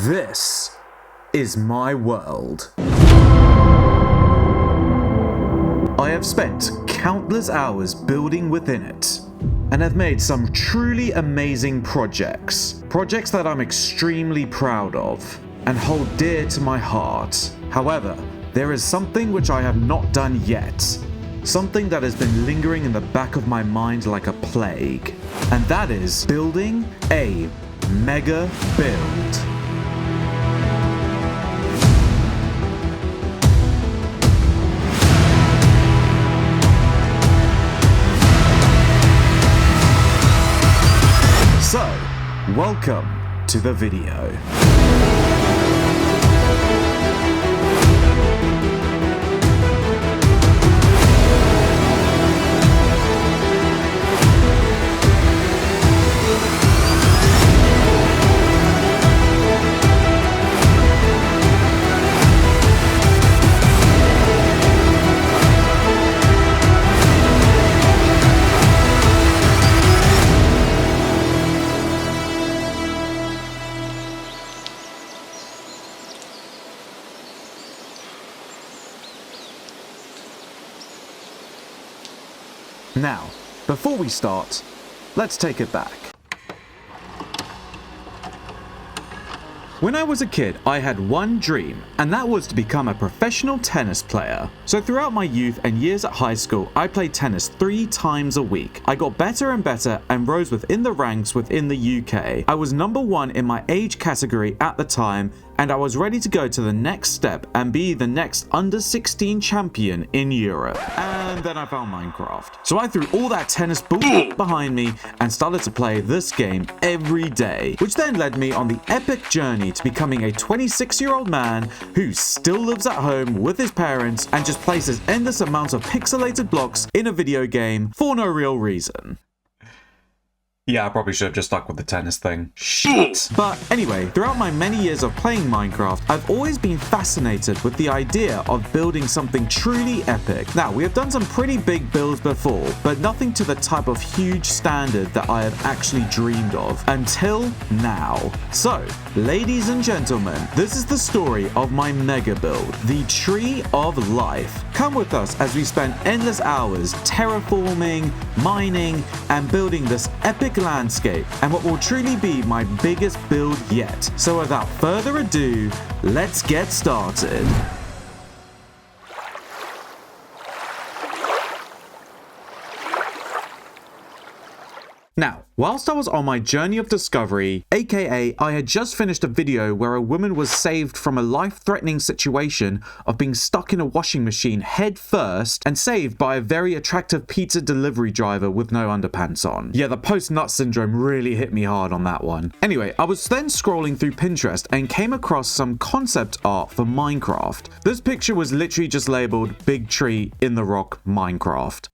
This is my world. I have spent countless hours building within it, and have made some truly amazing projects. Projects that I'm extremely proud of, and hold dear to my heart. However, there is something which I have not done yet. Something that has been lingering in the back of my mind like a plague. And that is building a mega build. So, welcome to the video. Now, before we start, let's take it back. When I was a kid, I had one dream, and that was to become a professional tennis player. So throughout my youth and years at high school, I played tennis 3 times a week. I got better and better and rose within the ranks within the UK. I was number 1 in my age category at the time, and I was ready to go to the next step and be the next under 16 champion in Europe. And then I found Minecraft. So I threw all that tennis bullshit behind me and started to play this game every day, which then led me on the epic journey to becoming a 26-year-old man who still lives at home with his parents and just places endless amounts of pixelated blocks in a video game for no real reason. Yeah, I probably should have just stuck with the tennis thing. Shit! But anyway, throughout my many years of playing Minecraft, I've always been fascinated with the idea of building something truly epic. Now, we have done some pretty big builds before, but nothing to the type of huge standard that I have actually dreamed of until now. So, ladies and gentlemen, this is the story of my mega build, the Tree of Life. Come with us as we spend endless hours terraforming, mining, and building this epic landscape and what will truly be my biggest build yet. So without further ado, let's get started. Now, whilst I was on my journey of discovery, aka I had just finished a video where a woman was saved from a life-threatening situation of being stuck in a washing machine head first and saved by a very attractive pizza delivery driver with no underpants on. Yeah, the post-nut syndrome really hit me hard on that one. Anyway, I was then scrolling through Pinterest and came across some concept art for Minecraft. This picture was literally just labeled Big Tree in the Rock Minecraft.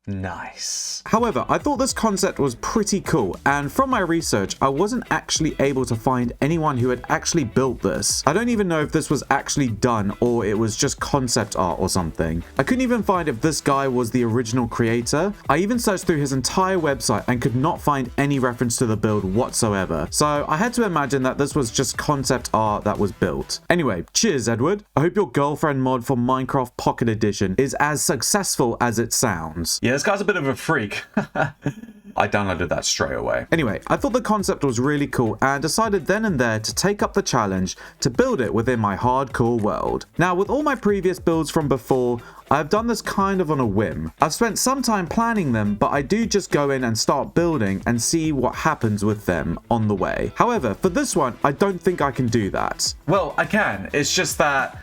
Nice. However, I thought this concept was pretty cool, and from my research, I wasn't actually able to find anyone who had actually built this. I don't even know if this was actually done or it was just concept art or something. I couldn't even find if this guy was the original creator. I even searched through his entire website and could not find any reference to the build whatsoever. So I had to imagine that this was just concept art that was built. Anyway, cheers, Edward. I hope your girlfriend mod for Minecraft Pocket Edition is as successful as it sounds. Yeah, this guy's a bit of a freak. I downloaded that straight away. Anyway, I thought the concept was really cool and decided then and there to take up the challenge to build it within my hardcore world. Now, with all my previous builds from before, I've done this kind of on a whim. I've spent some time planning them, but I do just go in and start building and see what happens with them on the way. However, for this one, I don't think I can do that. Well, I can. It's just that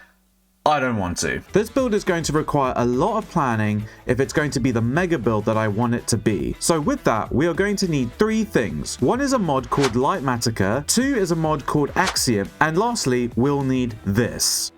I don't want to. This build is going to require a lot of planning if it's going to be the mega build that I want it to be. So with that, we are going to need 3 things. 1 is a mod called Lightmatica, 2 is a mod called Axiom, and lastly, we'll need this.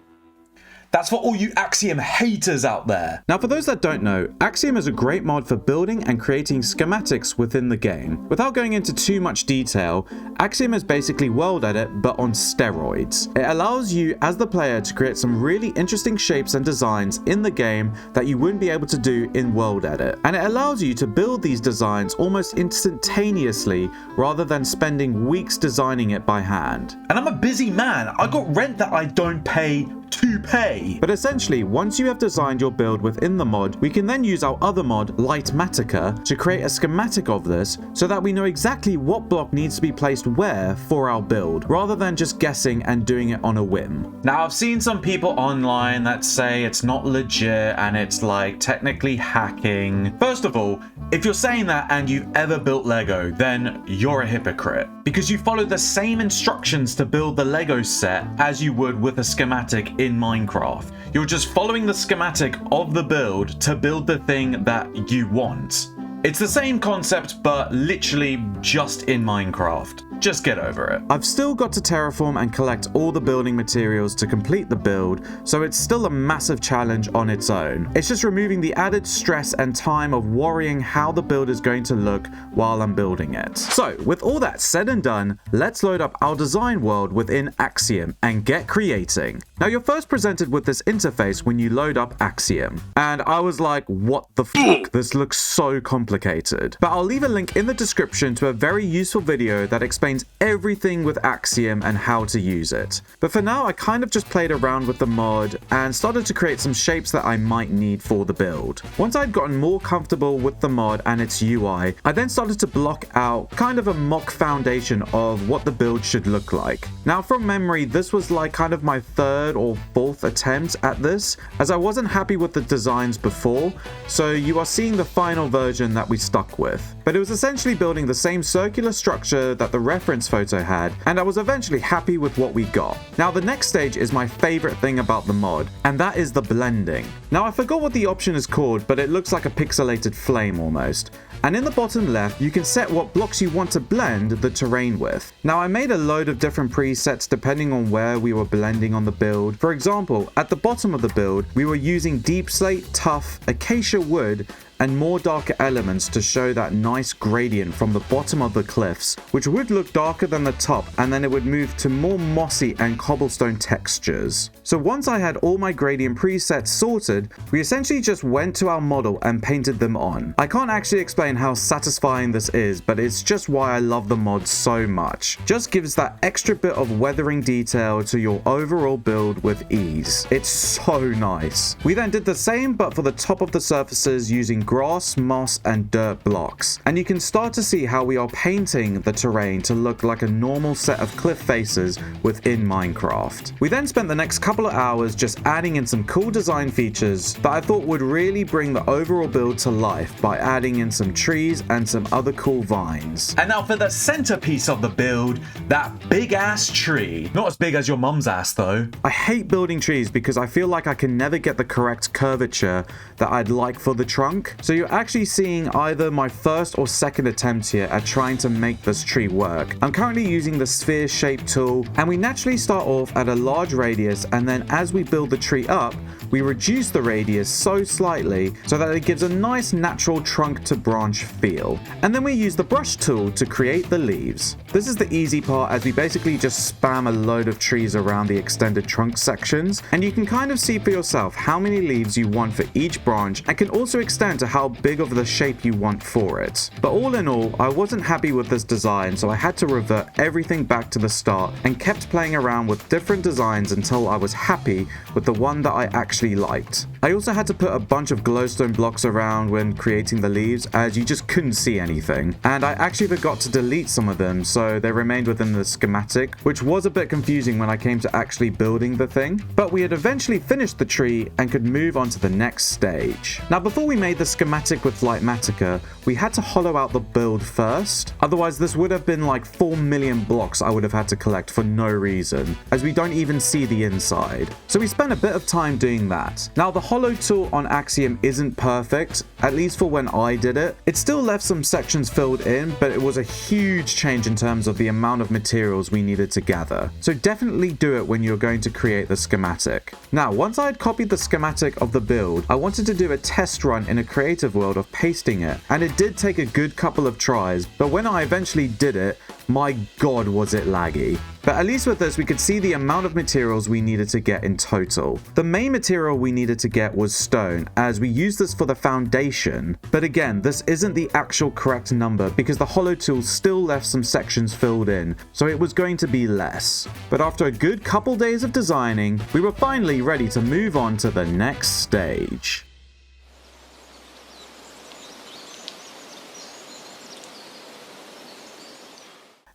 That's for all you Axiom haters out there. Now, for those that don't know, Axiom is a great mod for building and creating schematics within the game. Without going into too much detail, Axiom is basically World Edit, but on steroids. It allows you as the player to create some really interesting shapes and designs in the game that you wouldn't be able to do in World Edit. And it allows you to build these designs almost instantaneously rather than spending weeks designing it by hand. And I'm a busy man. I got rent that I don't pay to pay. But essentially, once you have designed your build within the mod, we can then use our other mod, Lightmatica, to create a schematic of this so that we know exactly what block needs to be placed where for our build, rather than just guessing and doing it on a whim. Now, I've seen some people online that say it's not legit and it's like technically hacking. First of all, if you're saying that and you've ever built Lego, then you're a hypocrite, because you follow the same instructions to build the Lego set as you would with a schematic in Minecraft. You're just following the schematic of the build to build the thing that you want. It's the same concept, but literally just in Minecraft. Just get over it. I've still got to terraform and collect all the building materials to complete the build, so it's still a massive challenge on its own. It's just removing the added stress and time of worrying how the build is going to look while I'm building it. So, with all that said and done, let's load up our design world within Axiom and get creating. Now, you're first presented with this interface when you load up Axiom, and I was like, what the fuck? This looks so complicated. But I'll leave a link in the description to a very useful video that explains everything with Axiom and how to use it. But for now, I kind of just played around with the mod and started to create some shapes that I might need for the build. Once I'd gotten more comfortable with the mod and its UI, I then started to block out kind of a mock foundation of what the build should look like. Now, from memory, this was like kind of my third or fourth attempt at this, as I wasn't happy with the designs before, so you are seeing the final version that we stuck with. But it was essentially building the same circular structure that the reference photo had, and I was eventually happy with what we got. Now, the next stage is my favorite thing about the mod, and that is the blending. Now, I forgot what the option is called, but it looks like a pixelated flame almost. And in the bottom left, you can set what blocks you want to blend the terrain with. Now, I made a load of different presets depending on where we were blending on the build. For example, at the bottom of the build, we were using deep slate, tough, acacia wood, and more darker elements to show that nice gradient from the bottom of the cliffs, which would look darker than the top, and then it would move to more mossy and cobblestone textures. So once I had all my gradient presets sorted, we essentially just went to our model and painted them on. I can't actually explain how satisfying this is, but it's just why I love the mod so much. Just gives that extra bit of weathering detail to your overall build with ease. It's so nice. We then did the same, but for the top of the surfaces using grass, moss, and dirt blocks. And you can start to see how we are painting the terrain to look like a normal set of cliff faces within Minecraft. We then spent the next couple of hours just adding in some cool design features that I thought would really bring the overall build to life by adding in some trees and some other cool vines. And now for the centerpiece of the build, that big ass tree. Not as big as your mum's ass though. I hate building trees because I feel like I can never get the correct curvature that I'd like for the trunk. So you're actually seeing either my first or second attempt here at trying to make this tree work. I'm currently using the sphere shape tool, and we naturally start off at a large radius, and then as we build the tree up, we reduce the radius so slightly so that it gives a nice natural trunk to branch feel. And then we use the brush tool to create the leaves. This is the easy part, as we basically just spam a load of trees around the extended trunk sections, and you can kind of see for yourself how many leaves you want for each branch, and can also extend to how big of the shape you want for it. But all in all, I wasn't happy with this design, so I had to revert everything back to the start and kept playing around with different designs until I was happy with the one that I actually liked. I also had to put a bunch of glowstone blocks around when creating the leaves, as you just couldn't see anything. And I actually forgot to delete some of them, so they remained within the schematic, which was a bit confusing when I came to actually building the thing. But we had eventually finished the tree and could move on to the next stage. Now, before we made the schematic with Lightmatica, we had to hollow out the build first. Otherwise, this would have been like 4 million blocks I would have had to collect for no reason, as we don't even see the inside. So we spent a bit of time doing that. Now, the hollow tool on Axiom isn't perfect, at least for when I did it. It still left some sections filled in, but it was a huge change in terms of the amount of materials we needed to gather. So definitely do it when you're going to create the schematic. Now, once I had copied the schematic of the build, I wanted to do a test run in a creative world of pasting it, and it did take a good couple of tries, but when I eventually did it, my god was it laggy. But at least with this, we could see the amount of materials we needed to get in total. The main material we needed to get was stone, as we used this for the foundation. But again, this isn't the actual correct number because the hollow tool still left some sections filled in, so it was going to be less. But after a good couple days of designing, we were finally ready to move on to the next stage.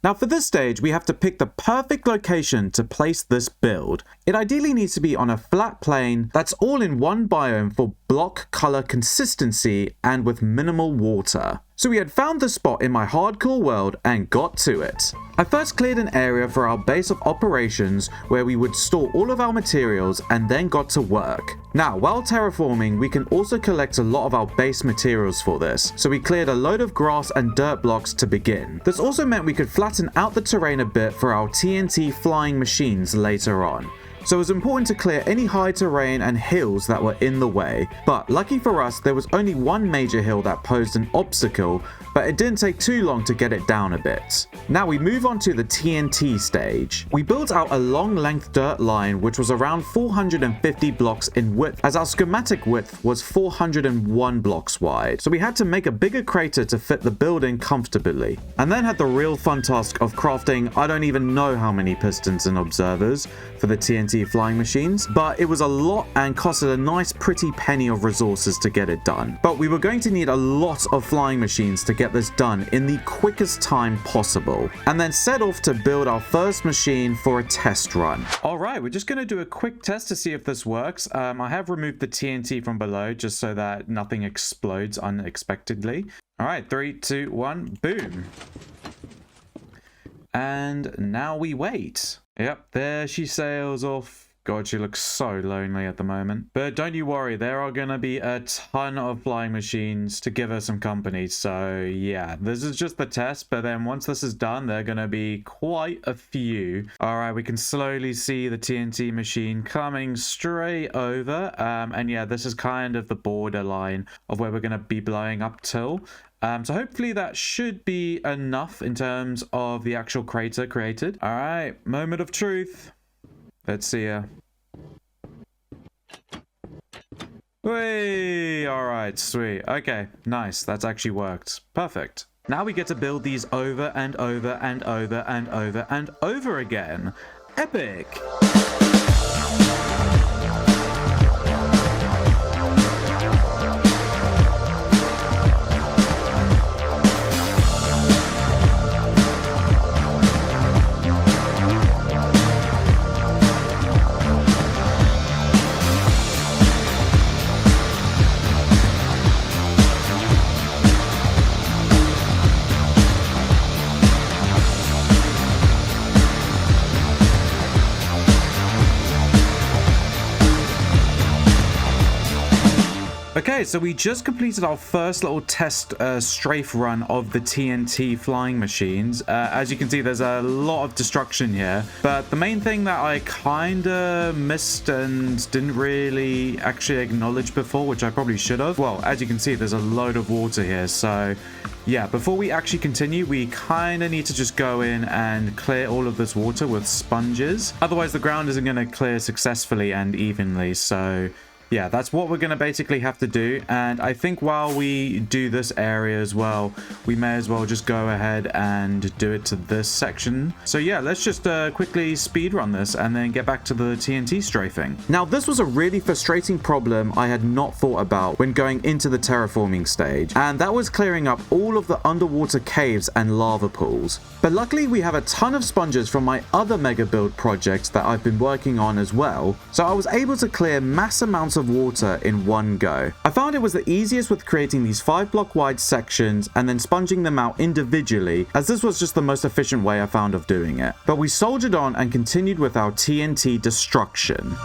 Now for this stage, we have to pick the perfect location to place this build. It ideally needs to be on a flat plane that's all in one biome for block color consistency and with minimal water. So we had found the spot in my hardcore world and got to it. I first cleared an area for our base of operations where we would store all of our materials and then got to work. Now, while terraforming, we can also collect a lot of our base materials for this, so we cleared a load of grass and dirt blocks to begin. This also meant we could flatten out the terrain a bit for our TNT flying machines later on. So it was important to clear any high terrain and hills that were in the way. But lucky for us, there was only one major hill that posed an obstacle, but it didn't take too long to get it down a bit. Now we move on to the TNT stage. We built out a long length dirt line which was around 450 blocks in width, as our schematic width was 401 blocks wide. So we had to make a bigger crater to fit the building comfortably. And then had the real fun task of crafting I don't even know how many pistons and observers for the TNT flying machines, but it was a lot and costed a nice pretty penny of resources to get it done. But we were going to need a lot of flying machines to get this done in the quickest time possible, and then set off to build our first machine for a test run. Alright, we're just going to do a quick test to see if this works. I have removed the TNT from below just so that nothing explodes unexpectedly. Alright, 3, 2, 1, boom. And now we wait. Yep, there she sails off. God, she looks so lonely at the moment. But don't you worry, there are going to be a ton of flying machines to give her some company. So yeah, this is just the test. But then once this is done, there are going to be quite a few. All right, we can slowly see the TNT machine coming straight over. And yeah, this is kind of the borderline of where we're going to be blowing up till. So hopefully that should be enough in terms of the actual crater created. All right, moment of truth. Let's see her. Whee! Alright, sweet. Okay, nice. That's actually worked. Perfect. Now we get to build these over and over and over and over and over again. Epic! Okay, so we just completed our first little test strafe run of the TNT flying machines. As you can see, there's a lot of destruction here. But the main thing that I kind of missed and didn't really actually acknowledge before, which I probably should have. Well, as you can see, there's a load of water here. So yeah, before we actually continue, we kind of need to just go in and clear all of this water with sponges. Otherwise, the ground isn't going to clear successfully and evenly. So yeah, that's what we're going to basically have to do. And I think while we do this area as well, we may as well just go ahead and do it to this section. So yeah, let's just quickly speed run this and then get back to the TNT strafing. Now, this was a really frustrating problem I had not thought about when going into the terraforming stage. And that was clearing up all of the underwater caves and lava pools. But luckily, we have a ton of sponges from my other mega build projects that I've been working on as well. So I was able to clear mass amounts of water in one go. I found it was the easiest with creating these 5-block wide sections and then sponging them out individually, as this was just the most efficient way I found of doing it. But we soldiered on and continued with our TNT destruction.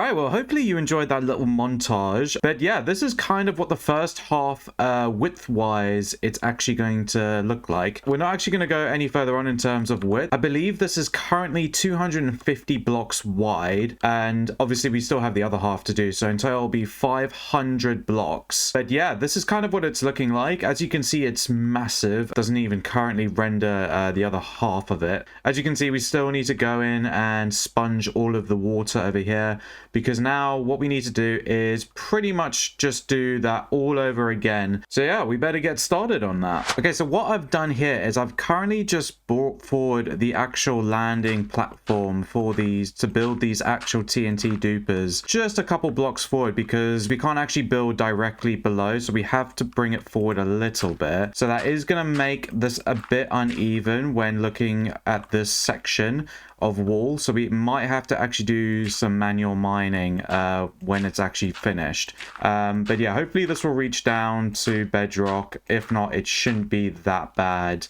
right, well, hopefully you enjoyed that little montage. But yeah, this is kind of what the first half width-wise it's actually going to look like. We're not actually going to go any further on in terms of width. I believe this is currently 250 blocks wide, and obviously we still have the other half to do, so in total it'll be 500 blocks. But yeah, this is kind of what it's looking like. As you can see, it's massive. It doesn't even currently render the other half of it. As you can see, we still need to go in and sponge all of the water over here, because now what we need to do is pretty much just do that all over again. So yeah, we better get started on that. Okay, so what I've done here is I've currently just brought forward the actual landing platform for these, to build these actual TNT dupers, just a couple blocks forward, because we can't actually build directly below, so we have to bring it forward a little bit. So that is going to make this a bit uneven when looking at this section of wall, so we might have to actually do some manual mining when it's actually finished. But yeah, hopefully this will reach down to bedrock. If not, it shouldn't be that bad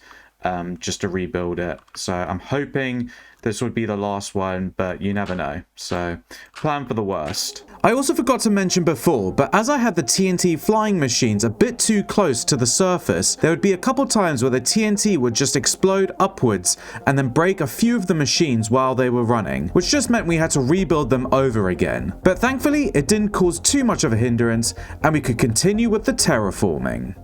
just to rebuild it. So I'm hoping this would be the last one, but you never know. So plan for the worst. I also forgot to mention before, but as I had the TNT flying machines a bit too close to the surface, there would be a couple times where the TNT would just explode upwards and then break a few of the machines while they were running, which just meant we had to rebuild them over again. But thankfully, it didn't cause too much of a hindrance and we could continue with the terraforming.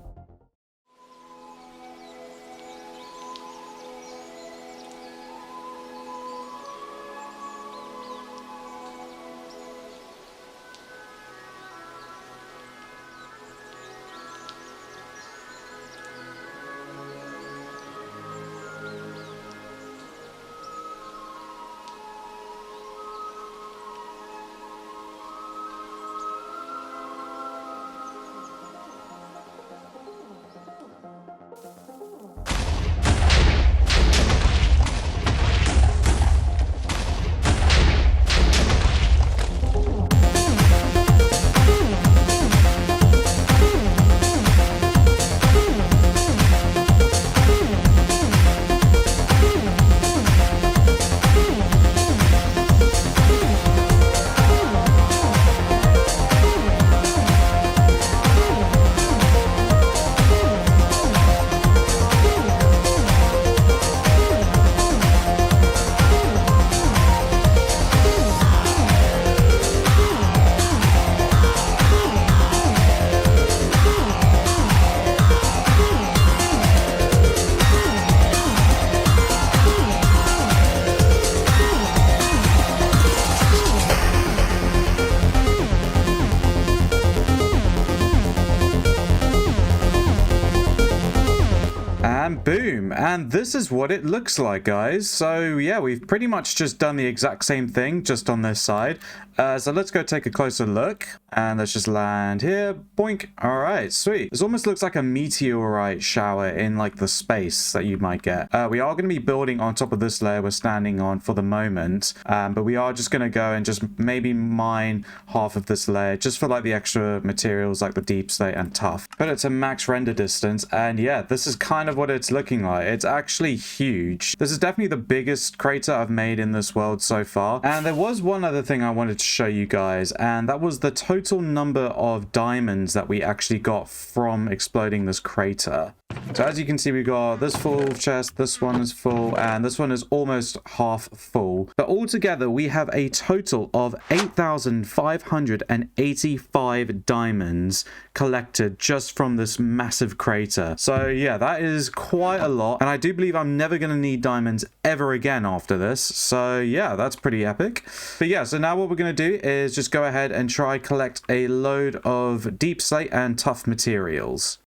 Boom, and this is what it looks like, guys. So yeah, we've pretty much just done the exact same thing just on this side. So let's go take a closer look, and let's just land here. Boink. All right, sweet. This almost looks like a meteorite shower in like the space that you might get. We are going to be building on top of this layer we're standing on for the moment, but we are just going to go and just maybe mine half of this layer just for like the extra materials like the deep slate and tough. Put it to max render distance, and yeah, this is kind of what it's looking like. It's actually huge. This is definitely the biggest crater I've made in this world so far. And there was one other thing I wanted to show you guys, and that was the total number of diamonds that we actually got from exploding this crater. So as you can see, we got this full chest, this one is full, and this one is almost half full. But altogether, we have a total of 8,585 diamonds collected just from this massive crater. So yeah, that is quite a lot. And I do believe I'm never going to need diamonds ever again after this. So yeah, that's pretty epic. But yeah, so now what we're going to do is just go ahead and try collect a load of deep slate and tough materials.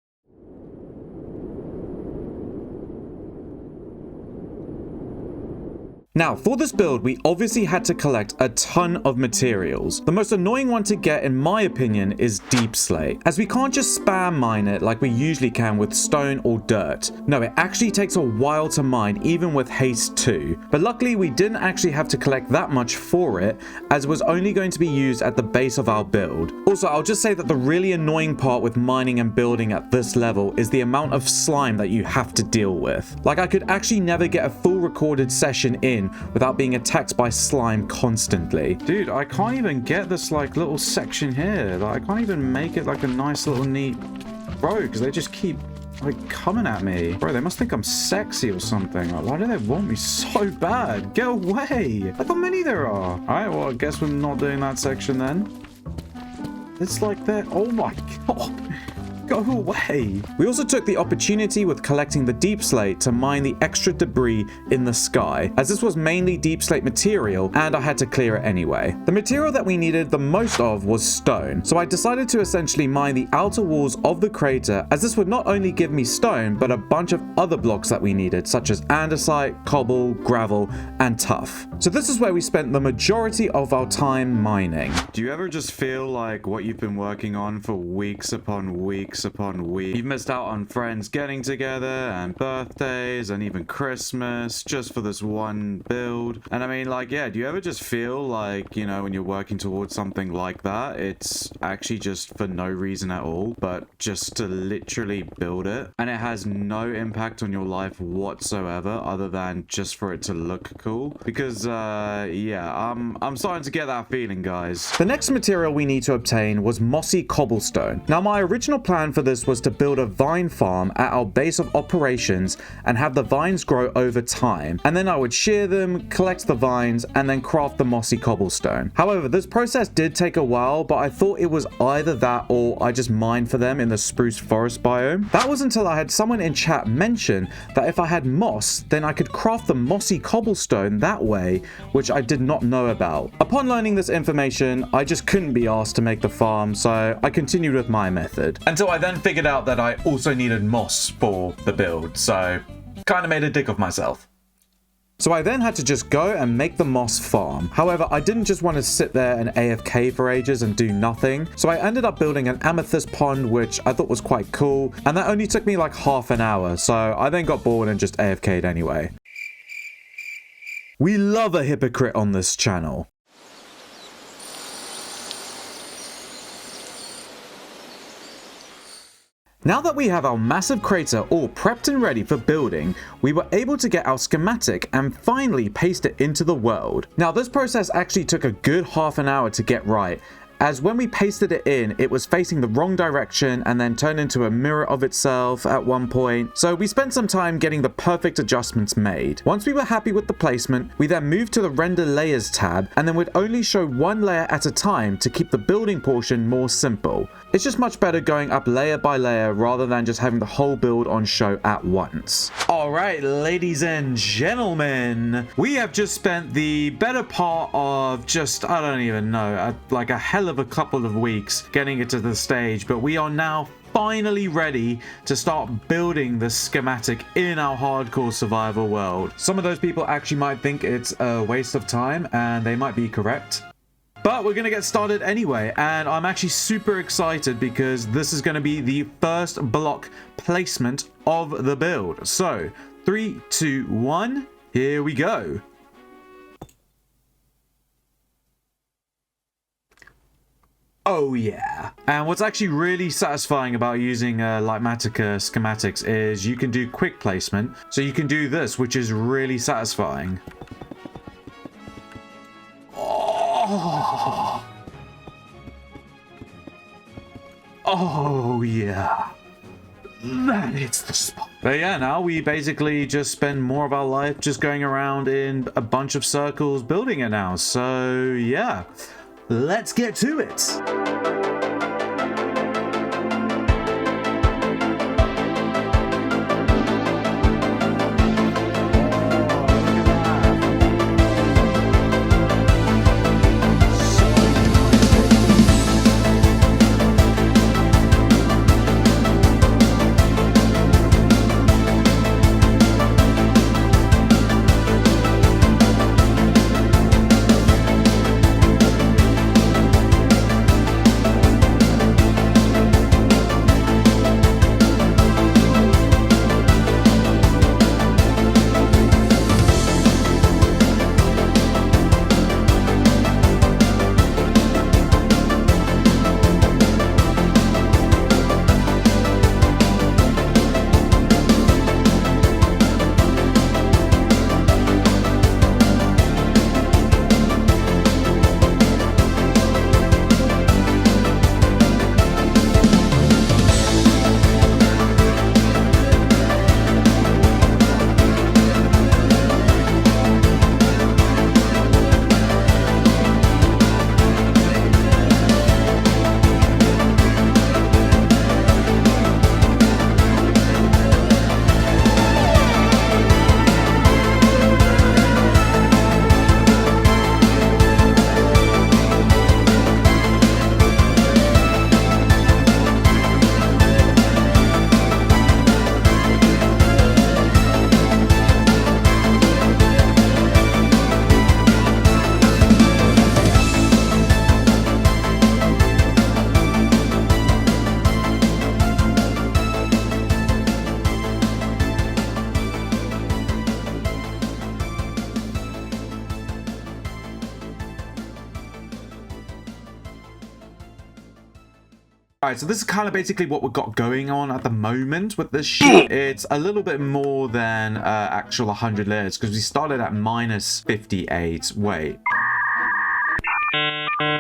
Now, for this build, we obviously had to collect a ton of materials. The most annoying one to get, in my opinion, is deep slate, as we can't just spam mine it like we usually can with stone or dirt. No, it actually takes a while to mine, even with haste 2. But luckily, we didn't actually have to collect that much for it, as it was only going to be used at the base of our build. Also, I'll just say that the really annoying part with mining and building at this level is the amount of slime that you have to deal with. Like, I could actually never get a full recorded session in ocean without being attacked by slime constantly. Dude, I can't even get this like little section here. Like, I can't even make it like a nice little neat road because they just keep like coming at me. Bro, they must think I'm sexy or something. Like, why do they want me so bad? Get away. Look how many there are. All right, well, I guess we're not doing that section then. It's like that. Oh my god. Go away. We also took the opportunity with collecting the deep slate to mine the extra debris in the sky, as this was mainly deep slate material and I had to clear it anyway. The material that we needed the most of was stone, so I decided to essentially mine the outer walls of the crater, as this would not only give me stone but a bunch of other blocks that we needed, such as andesite, cobble, gravel, and tuff. So this is where we spent the majority of our time mining. Do you ever just feel like what you've been working on for weeks upon weeks upon weeks, you've missed out on friends getting together and birthdays and even Christmas just for this one build? And I mean, like, yeah, do you ever just feel like, you know, when you're working towards something like that, it's actually just for no reason at all, but just to literally build it, and it has no impact on your life whatsoever other than just for it to look cool? Because yeah, I'm starting to get that feeling, guys. The next material we need to obtain was mossy cobblestone. Now, my original plan for this was to build a vine farm at our base of operations and have the vines grow over time, and then I would shear them, collect the vines, and then craft the mossy cobblestone. However, this process did take a while, but I thought it was either that or I just mined for them in the spruce forest biome. That was until I had someone in chat mention that if I had moss, then I could craft the mossy cobblestone that way, which I did not know about. Upon learning this information, I just couldn't be asked to make the farm, so I continued with my method. Until I then figured out that I also needed moss for the build, so kind of made a dick of myself. So I then had to just go and make the moss farm. However, I didn't just want to sit there and AFK for ages and do nothing. So I ended up building an amethyst pond, which I thought was quite cool. And that only took me like half an hour. So I then got bored and just AFK'd anyway. We love a hypocrite on this channel. Now that we have our massive crater all prepped and ready for building, we were able to get our schematic and finally paste it into the world. Now, this process actually took a good half an hour to get right, as when we pasted it in, it was facing the wrong direction and then turned into a mirror of itself at one point. So we spent some time getting the perfect adjustments made. Once we were happy with the placement, we then moved to the render layers tab and then would only show one layer at a time to keep the building portion more simple. It's just much better going up layer by layer rather than just having the whole build on show at once. Alright, ladies and gentlemen, we have just spent the better part of just, I don't even know, like a hell of a couple of weeks getting it to the stage, but we are now finally ready to start building the schematic in our hardcore survival world. Some of those people actually might think it's a waste of time, and they might be correct. But we're going to get started anyway, and I'm actually super excited because this is going to be the first block placement of the build. So, 3, 2, 1, here we go. Oh yeah. And what's actually really satisfying about using Litematica schematics is you can do quick placement. So you can do this, which is really satisfying. Oh, oh yeah. That is the spot. But yeah, now we basically just spend more of our life just going around in a bunch of circles building it now. So yeah. Let's get to it! Alright, so this is kind of basically what we've got going on at the moment with this shit. It's a little bit more than actual 100 layers because we started at minus 58. Wait.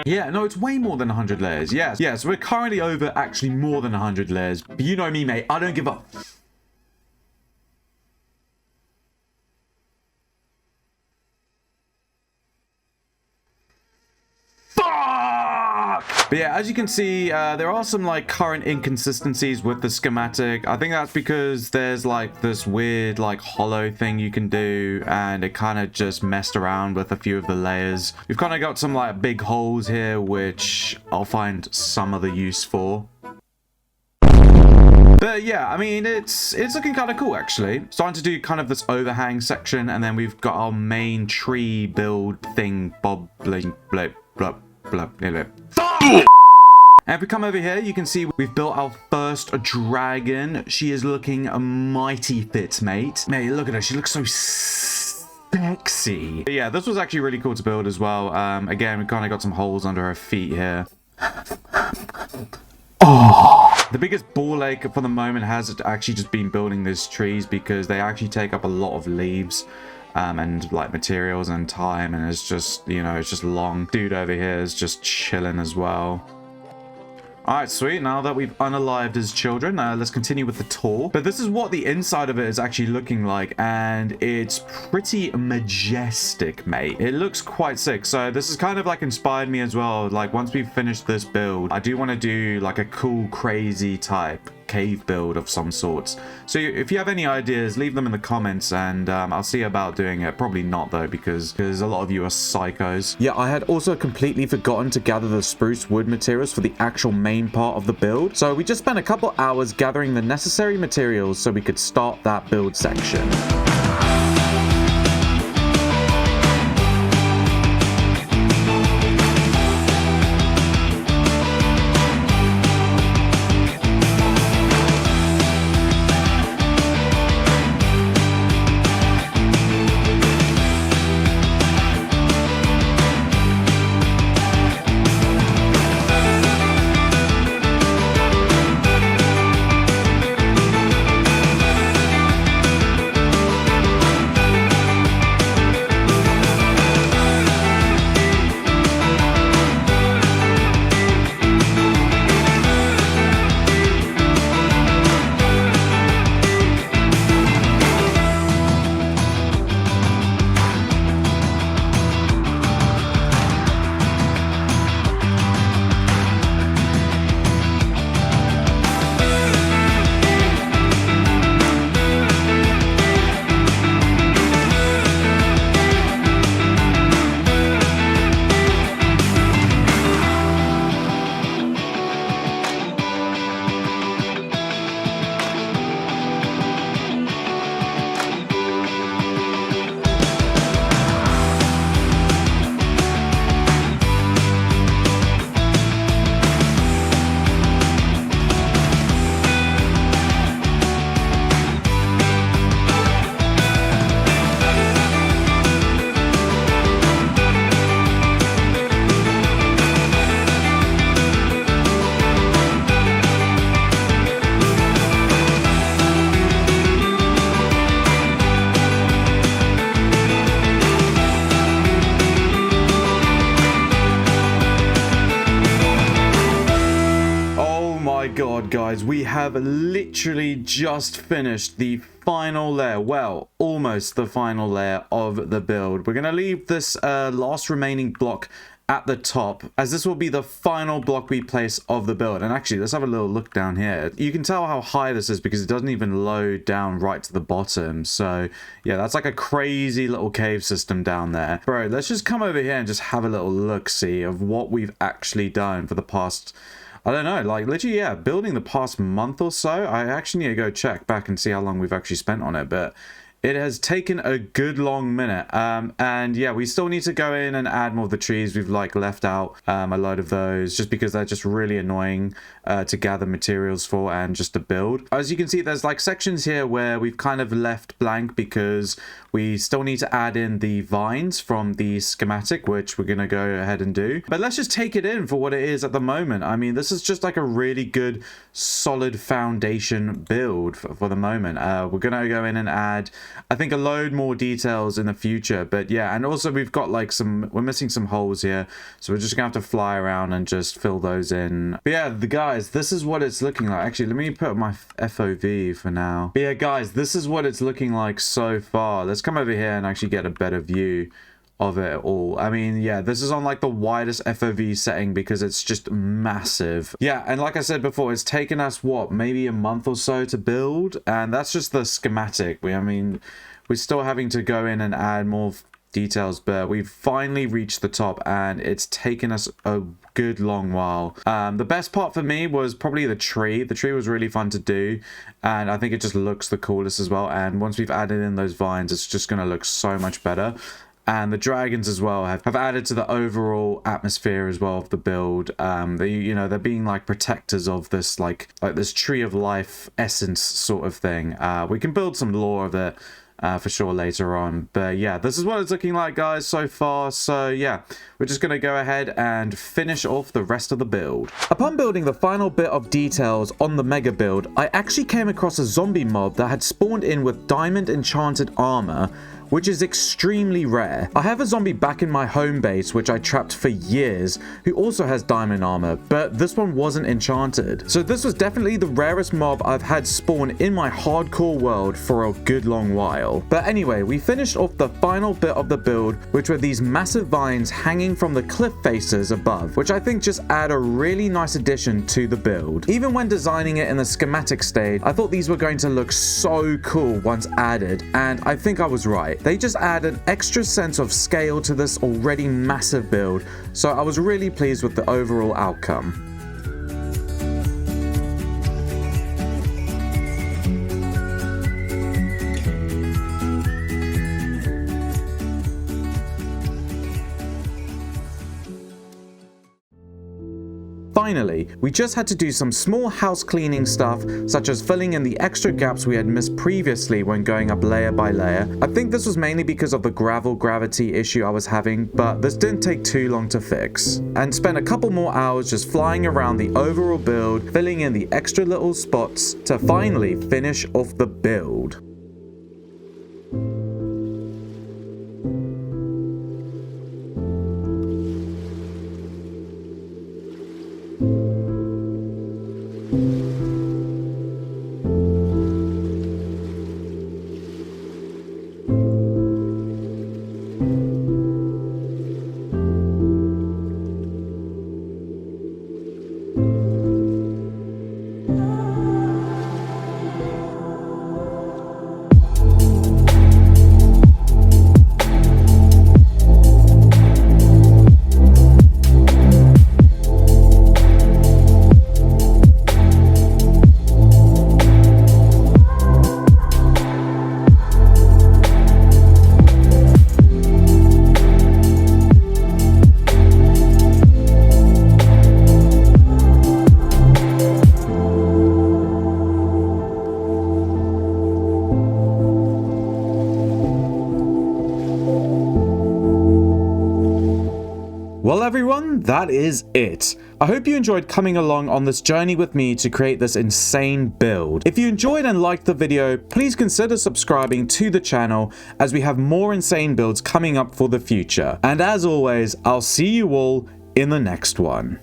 Yeah, no, it's way more than 100 layers. Yes, yes, we're currently over actually more than 100 layers. But you know me, mate. I don't give up. But yeah, as you can see, there are some like current inconsistencies with the schematic. I think that's because there's like this weird like hollow thing you can do, and it kind of just messed around with a few of the layers. We've kind of got some like big holes here, which I'll find some other use for. But yeah, I mean, it's looking kind of cool, actually. Starting to do kind of this overhang section, and then we've got our main tree build thing, bobbling, blip, blub, blub, blip. And if we come over here, you can see we've built our first dragon. She is looking a mighty fit, mate. Mate, look at her. She looks so sexy. But yeah, this was actually really cool to build as well. Again, we kind of got some holes under her feet here. Oh, the biggest ball ache for the moment has actually just been building these trees because they actually take up a lot of leaves and like materials and time, and it's just, you know, it's just long. Dude over here is just chilling as well. Alright, sweet. Now that we've unalived his children, let's continue with the tour. But this is what the inside of it is actually looking like, and it's pretty majestic, mate. It looks quite sick. So this has kind of like inspired me as well. Like once we've finished this build, I do want to do like a cool, crazy type cave build of some sorts. So if you have any ideas, leave them in the comments, and I'll see about doing it. Probably not though, because a lot of you are psychos. Yeah, I had also completely forgotten to gather the spruce wood materials for the actual main part of the build. So we just spent a couple hours gathering the necessary materials so we could start that build section. God, guys, we have literally just finished the final layer. Well, almost the final layer of the build. We're going to leave this last remaining block at the top, as this will be the final block we place of the build. And actually, let's have a little look down here. You can tell how high this is because it doesn't even load down right to the bottom. So yeah, that's like a crazy little cave system down there. Bro, let's just come over here and just have a little look-see of what we've actually done for the past, I don't know, like literally, yeah, building the past month or so. I actually need to go check back and see how long we've actually spent on it, but It has taken a good long minute. And yeah, we still need to go in and add more of the trees. We've like left out a load of those just because they're just really annoying to gather materials for and just to build. As you can see, there's like sections here where we've kind of left blank because we still need to add in the vines from the schematic, which we're going to go ahead and do. But let's just take it in for what it is at the moment. I mean, this is just like a really good solid foundation build for the moment. We're going to go in and add, I think, a load more details in the future. But yeah, and also we've got like we're missing some holes here. So we're just going to have to fly around and just fill those in. But yeah, guys, this is what it's looking like. Actually, let me put my FOV for now. But yeah, guys, this is what it's looking like so far. Let's come over here and actually get a better view of it all. I mean, yeah, this is on like the widest FOV setting because it's just massive. Yeah, and like I said before, it's taken us what, maybe a month or so to build, and that's just the schematic. I mean, we're still having to go in and add more details, but we've finally reached the top and it's taken us a good long while. The best part for me was probably the tree. The tree was really fun to do, and I think it just looks the coolest as well. And once we've added in those vines, it's just going to look so much better. And the dragons as well have added to the overall atmosphere as well of the build. They're being like protectors of this like this tree of life essence sort of thing. We can build some lore of it for sure later on. But yeah, this is what it's looking like, guys, so far. So yeah, we're just going to go ahead and finish off the rest of the build. Upon building the final bit of details on the mega build, I actually came across a zombie mob that had spawned in with diamond enchanted armor, which is extremely rare. I have a zombie back in my home base, which I trapped for years, who also has diamond armor, but this one wasn't enchanted. So this was definitely the rarest mob I've had spawn in my hardcore world for a good long while. But anyway, we finished off the final bit of the build, which were these massive vines hanging from the cliff faces above, which I think just add a really nice addition to the build. Even when designing it in the schematic stage, I thought these were going to look so cool once added, and I think I was right. They just add an extra sense of scale to this already massive build, so I was really pleased with the overall outcome. Finally, we just had to do some small house cleaning stuff, such as filling in the extra gaps we had missed previously when going up layer by layer. I think this was mainly because of the gravel gravity issue I was having, but this didn't take too long to fix. And spent a couple more hours just flying around the overall build, filling in the extra little spots to finally finish off the build. Well everyone, that is it. I hope you enjoyed coming along on this journey with me to create this insane build. If you enjoyed and liked the video, please consider subscribing to the channel as we have more insane builds coming up for the future. And as always, I'll see you all in the next one.